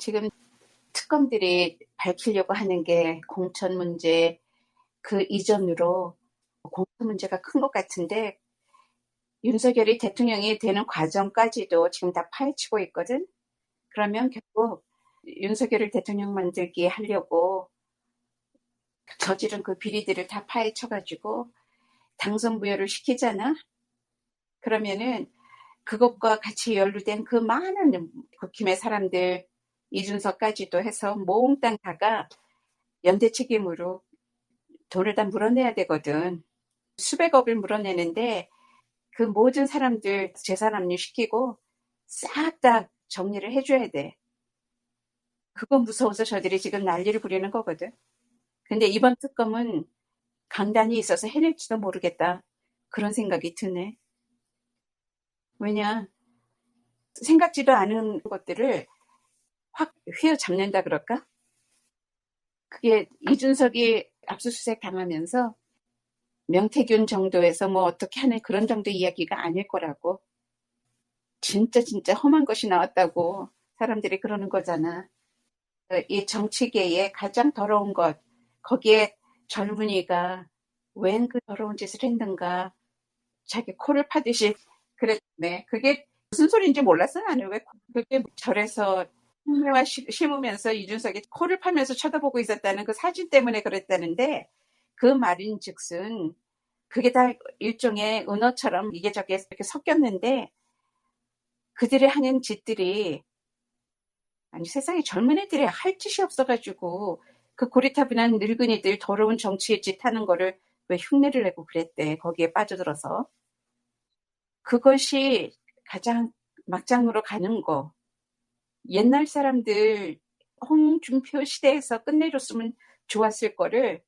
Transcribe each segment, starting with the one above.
지금 특검들이 밝히려고 하는 게 공천 문제, 그 이전으로 공천 문제가 큰 것 같은데, 윤석열이 대통령이 되는 과정까지도 지금 다 파헤치고 있거든. 그러면 결국 윤석열을 대통령 만들기 하려고 저지른 그 비리들을 다 파헤쳐가지고 당선 부여를 시키잖아. 그러면은 그것과 같이 연루된 그 많은 국힘의 사람들, 이준석까지도 해서 몽땅 다가 연대 책임으로 돈을 다 물어내야 되거든. 수백억을 물어내는데 그 모든 사람들 재산 압류시키고 싹 다 정리를 해줘야 돼. 그거 무서워서 저들이 지금 난리를 부리는 거거든. 근데 이번 특검은 강단이 있어서 해낼지도 모르겠다. 그런 생각이 드네. 왜냐, 생각지도 않은 것들을 확 휘어잡는다 그럴까? 그게 이준석이 압수수색 당하면서 명태균 정도에서 뭐 어떻게 하는 그런 정도 이야기가 아닐 거라고. 진짜 험한 것이 나왔다고 사람들이 그러는 거잖아. 이 정치계의 가장 더러운 것, 거기에 젊은이가 웬 그 더러운 짓을 했는가. 자기 코를 파듯이 그랬네. 그게 무슨 소리인지 몰랐어. 나는 왜 그게 절에서 흉내와 심으면서 이준석이 코를 파면서 쳐다보고 있었다는 그 사진 때문에 그랬다는데, 그 말인즉슨 그게 다 일종의 은어처럼 이게 저게 이렇게 섞였는데, 그들이 하는 짓들이, 아니 세상에 젊은 애들이 할 짓이 없어가지고 그 고리타분한 늙은이들 더러운 정치의 짓 하는 거를 왜 흉내를 내고 그랬대. 거기에 빠져들어서. 그것이 가장 막장으로 가는 거. 옛날 사람들 홍준표 시대에서 끝내줬으면 좋았을 거를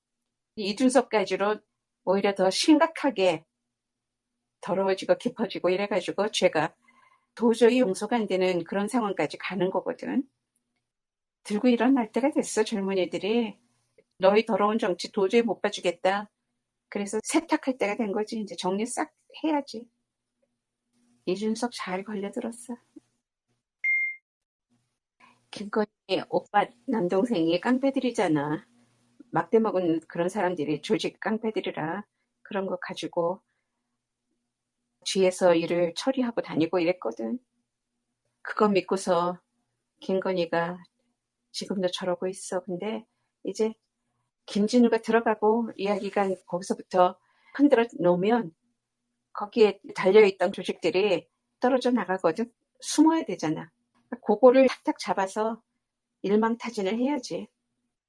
이준석까지로 오히려 더 심각하게 더러워지고 깊어지고 이래가지고 죄가 도저히 용서가 안 되는 그런 상황까지 가는 거거든. 들고 일어날 때가 됐어. 젊은이들이 너희 더러운 정치 도저히 못 봐주겠다. 그래서 세탁할 때가 된 거지. 이제 정리 싹 해야지. 이준석 잘 걸려들었어. 김건희 오빠 남동생이 깡패들이잖아. 막대 먹은 그런 사람들이 조직 깡패들이라 그런 거 가지고 뒤에서 일을 처리하고 다니고 이랬거든. 그거 믿고서 김건희가 지금도 저러고 있어. 근데 이제 김진우가 들어가고 이야기가 거기서부터 흔들어 놓으면 거기에 달려있던 조직들이 떨어져 나가거든. 숨어야 되잖아. 그거를 탁탁 잡아서 일망타진을 해야지.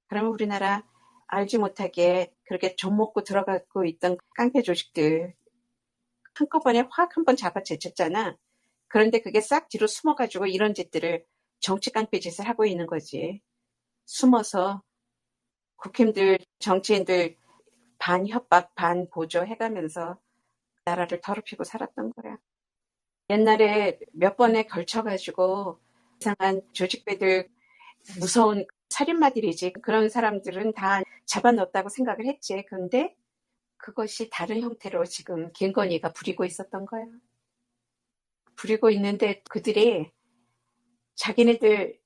그러면 우리나라 알지 못하게 그렇게 좀 먹고 들어가고 있던 깡패 조직들 한꺼번에 확 한번 잡아 제쳤잖아. 그런데 그게 싹 뒤로 숨어가지고 이런 짓들을 정치 깡패 짓을 하고 있는 거지. 숨어서 국힘들, 정치인들 반 협박, 반 보조 해가면서 나라를 더럽히고 살았던 거야. 옛날에 몇 번에 걸쳐가지고 이상한 조직배들, 무서운 살인마들이지. 그런 사람들은 다 잡아넣었다고 생각을 했지. 그런데 그것이 다른 형태로 지금 김건희가 부리고 있었던 거야. 부리고 있는데 그들이 자기네들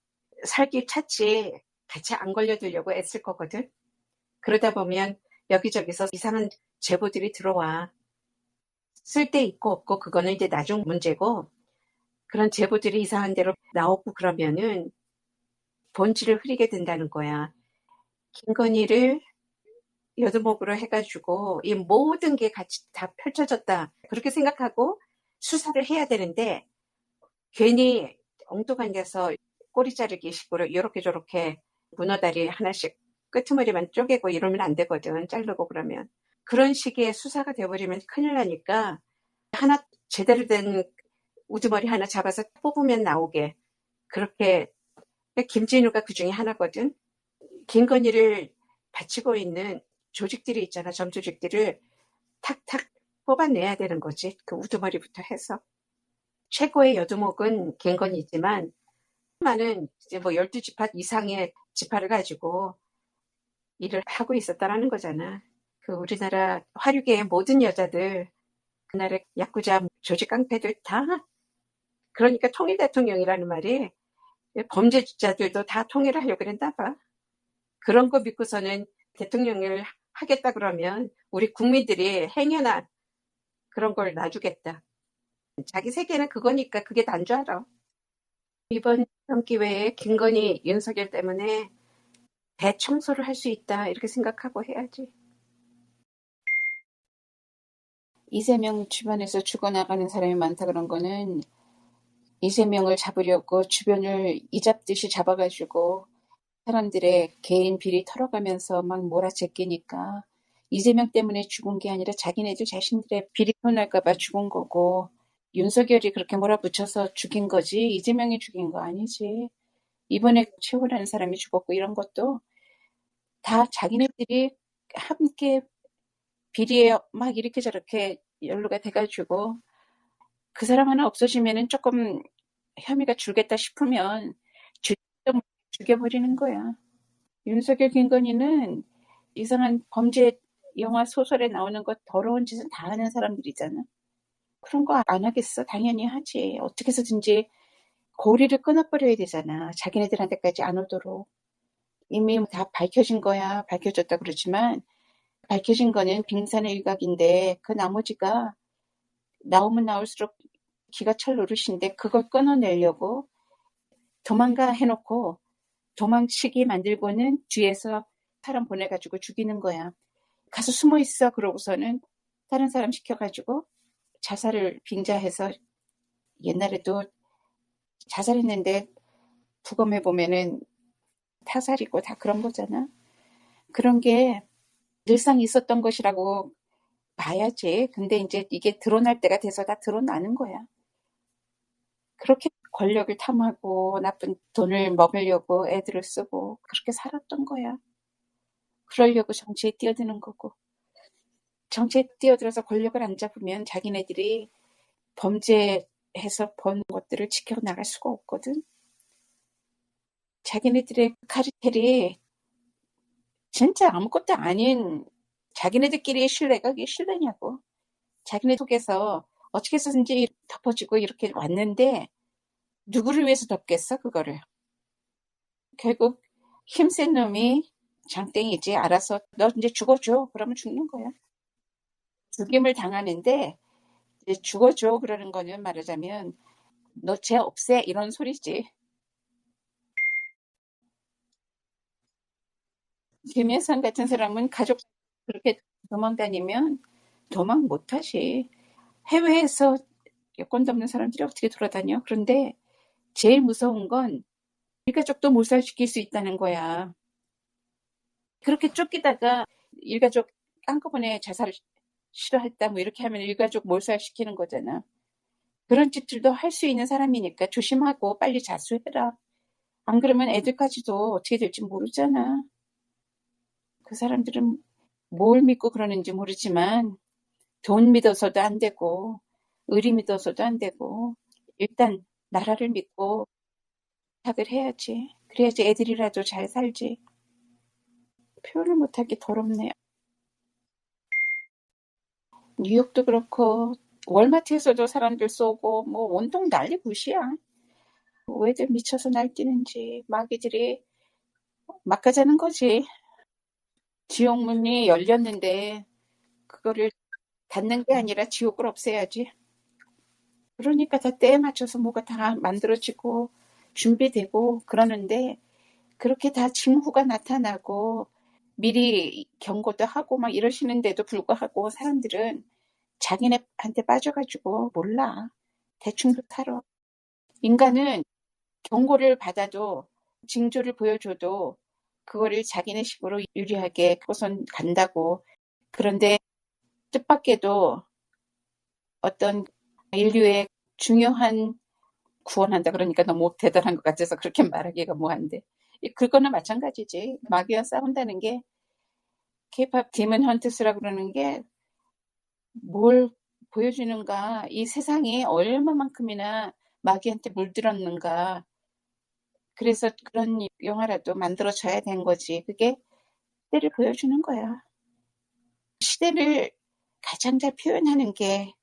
살길 찾지 같이 안 걸려들려고 애쓸 거거든. 그러다 보면 여기저기서 이상한 제보들이 들어와. 쓸데 있고 없고 그거는 이제 나중 문제고, 그런 제보들이 이상한 대로 나오고 그러면은 본질을 흐리게 된다는 거야. 김건희를 여두목으로 해가지고 이 모든 게 같이 다 펼쳐졌다. 그렇게 생각하고 수사를 해야 되는데 괜히 엉뚱한 데서 꼬리 자르기 식으로 이렇게 저렇게 문어다리 하나씩 끄트머리만 쪼개고 이러면 안 되거든. 자르고 그러면. 그런 식의 수사가 돼버리면 큰일 나니까 하나 제대로 된 우두머리 하나 잡아서 뽑으면 나오게. 그렇게 김진우가 그 중에 하나거든. 김건희를 바치고 있는 조직들이 있잖아. 점조직들을 탁탁 뽑아내야 되는 거지. 그 우두머리부터 해서. 최고의 여두목은 김건희지만 많은 이제 뭐 12지파 이상의 지파를 가지고 일을 하고 있었다라는 거잖아. 그 우리나라 화류계의 모든 여자들, 그날의 야쿠자 조직 깡패들 다, 그러니까 통일 대통령이라는 말이 범죄자들도 다 통일을 하려고 그랬나 봐. 그런 거 믿고서는 대통령을 하겠다 그러면 우리 국민들이 행여나 그런 걸 놔주겠다. 자기 세계는 그거니까 그게 난 줄 알아. 이번 기회에 김건희, 윤석열 때문에 대청소를 할 수 있다 이렇게 생각하고 해야지. 이재명 주변에서 죽어나가는 사람이 많다 그런 거는 이재명을 잡으려고 주변을 이잡듯이 잡아가지고 사람들의 개인 비리 털어가면서 막 몰아제끼니까 이재명 때문에 죽은 게 아니라 자기네들 자신들의 비리 털날까 봐 죽은 거고 윤석열이 그렇게 몰아붙여서 죽인 거지 이재명이 죽인 거 아니지. 이번에 최호라는 사람이 죽었고 이런 것도 다 자기네들이 함께 비리에 막 이렇게 저렇게 연루가 돼가지고 그 사람 하나 없어지면은 조금 혐의가 줄겠다 싶으면 죽여버리는 거야. 윤석열 김건희는 이상한 범죄 영화 소설에 나오는 것 더러운 짓은 다 하는 사람들이잖아. 그런 거 안 하겠어? 당연히 하지. 어떻게 해서든지 고리를 끊어버려야 되잖아. 자기네들한테까지 안 오도록. 이미 다 밝혀진 거야. 밝혀졌다 그러지만 밝혀진 거는 빙산의 일각인데 그 나머지가 나오면 나올수록 기가 찰 노릇인데 그걸 끊어내려고 도망가 해놓고 도망치게 만들고는 뒤에서 사람 보내가지고 죽이는 거야. 가서 숨어 있어. 그러고서는 다른 사람 시켜가지고 자살을 빙자해서 옛날에도 자살했는데 부검해 보면은 타살이고 다 그런 거잖아. 그런 게 늘상 있었던 것이라고 봐야지. 근데 이제 이게 드러날 때가 돼서 다 드러나는 거야. 그렇게 권력을 탐하고 나쁜 돈을 먹으려고 애들을 쓰고 그렇게 살았던 거야. 그러려고 정치에 뛰어드는 거고. 정치에 뛰어들어서 권력을 안 잡으면 자기네들이 범죄해서 번 것들을 지켜나갈 수가 없거든. 자기네들의 카르텔이 진짜 아무것도 아닌 자기네들끼리의 신뢰가 그게 신뢰냐고. 자기네 속에서 어떻게 해서든지 덮어지고 이렇게 왔는데 누구를 위해서 덮겠어 그거를. 결국 힘센 놈이 장땡이지. 알아서 너 이제 죽어줘. 그러면 죽는 거야. 죽임을 당하는데 이제 죽어줘 그러는 거는 말하자면 너 죄 없애 이런 소리지. 김혜선 같은 사람은 가족 그렇게 도망다니면 도망 못하지. 해외에서 여권도 없는 사람들이 어떻게 돌아다녀? 그런데 제일 무서운 건 일가족도 몰살시킬 수 있다는 거야. 그렇게 쫓기다가 일가족 한꺼번에 자살을 싫어했다 뭐 이렇게 하면 일가족 몰살시키는 거잖아. 그런 짓들도 할 수 있는 사람이니까 조심하고 빨리 자수해라. 안 그러면 애들까지도 어떻게 될지 모르잖아. 그 사람들은 뭘 믿고 그러는지 모르지만 돈 믿어서도 안 되고 의리 믿어서도 안 되고 일단 나라를 믿고 부탁을 해야지. 그래야지 애들이라도 잘 살지. 표현을 못하기 더럽네요. 뉴욕도 그렇고 월마트에서도 사람들 쏘고 뭐 온통 난리 굿이야. 왜들 미쳐서 날뛰는지 마귀들이 막가자는 거지. 지옥문이 열렸는데 그거를 닫는 게 아니라 지옥을 없애야지. 그러니까 다 때에 맞춰서 뭐가 다 만들어지고 준비되고 그러는데 그렇게 다 징후가 나타나고 미리 경고도 하고 막 이러시는데도 불구하고 사람들은 자기네한테 빠져가지고 몰라. 대충 살아. 인간은 경고를 받아도 징조를 보여줘도 그거를 자기네 식으로 유리하게 그것은 간다고. 그런데 뜻밖에도 어떤 인류의 중요한 구원한다 그러니까 너무 대단한 것 같아서 그렇게 말하기가 뭐한데 그거는 마찬가지지. 마귀와 싸운다는 게 케이팝 디먼 헌트스라고 그러는 게 뭘 보여주는가. 이 세상이 얼마만큼이나 마귀한테 물들었는가. 그래서 그런 영화라도 만들어져야 된 거지. 그게 시대를 보여주는 거야. 시대를 가장 잘 표현하는 게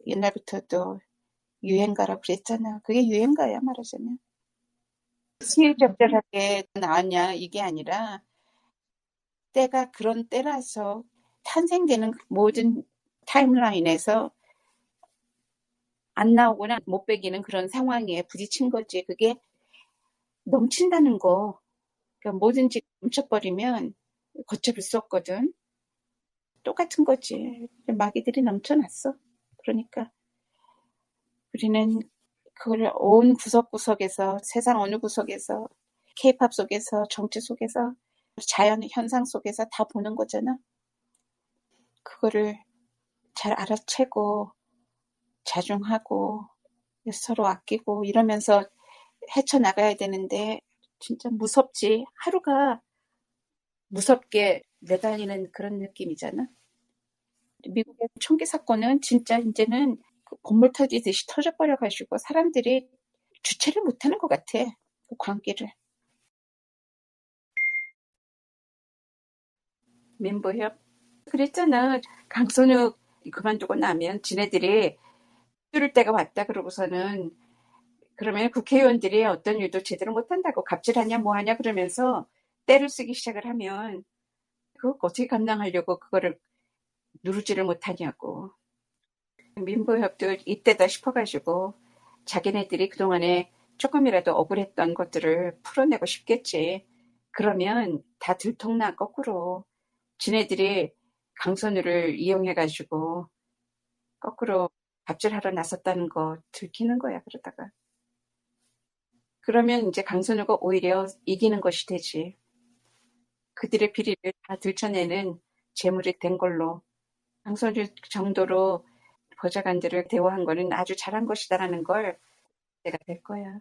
옛날부터도 유행가라고 그랬잖아. 그게 유행가야 말하자면. 시의적절하게 나왔냐 이게 아니라 때가 그런 때라서 탄생되는 모든 타임라인에서 안 나오거나 못 배기는 그런 상황에 부딪힌 거지. 그게 넘친다는 거. 그러니까 뭐든지 넘쳐버리면 걷잡을 수 없거든. 똑같은 거지. 마귀들이 넘쳐났어. 그러니까 우리는 그걸 온 구석구석에서 세상 어느 구석에서 케이팝 속에서 정치 속에서 자연 현상 속에서 다 보는 거잖아. 그거를 잘 알아채고 자중하고 서로 아끼고 이러면서 헤쳐나가야 되는데 진짜 무섭지. 하루가 무섭게 매달리는 그런 느낌이잖아. 미국의 총기 사건은 진짜 이제는 그 건물 터지듯이 터져버려가지고 사람들이 주체를 못하는 것 같아. 그 광기를. 민보협 그랬잖아. 강선욱 그만두고 나면 지네들이 뚫을 때가 왔다 그러고서는 그러면 국회의원들이 어떤 일도 제대로 못한다고 갑질하냐 뭐하냐 그러면서 때를 쓰기 시작을 하면 그거 어떻게 감당하려고 그거를 누르지를 못하냐고. 민보협도 이때다 싶어가지고 자기네들이 그동안에 조금이라도 억울했던 것들을 풀어내고 싶겠지. 그러면 다 들통나 거꾸로. 지네들이 강선우를 이용해가지고 거꾸로 갑질하러 나섰다는 거 들키는 거야, 그러다가. 그러면 이제 강선우가 오히려 이기는 것이 되지. 그들의 비리를 다 들춰내는 재물이 된 걸로. 강선우 정도로 보좌관들을 대우한 거는 아주 잘한 것이다라는 걸 내가 될 거야.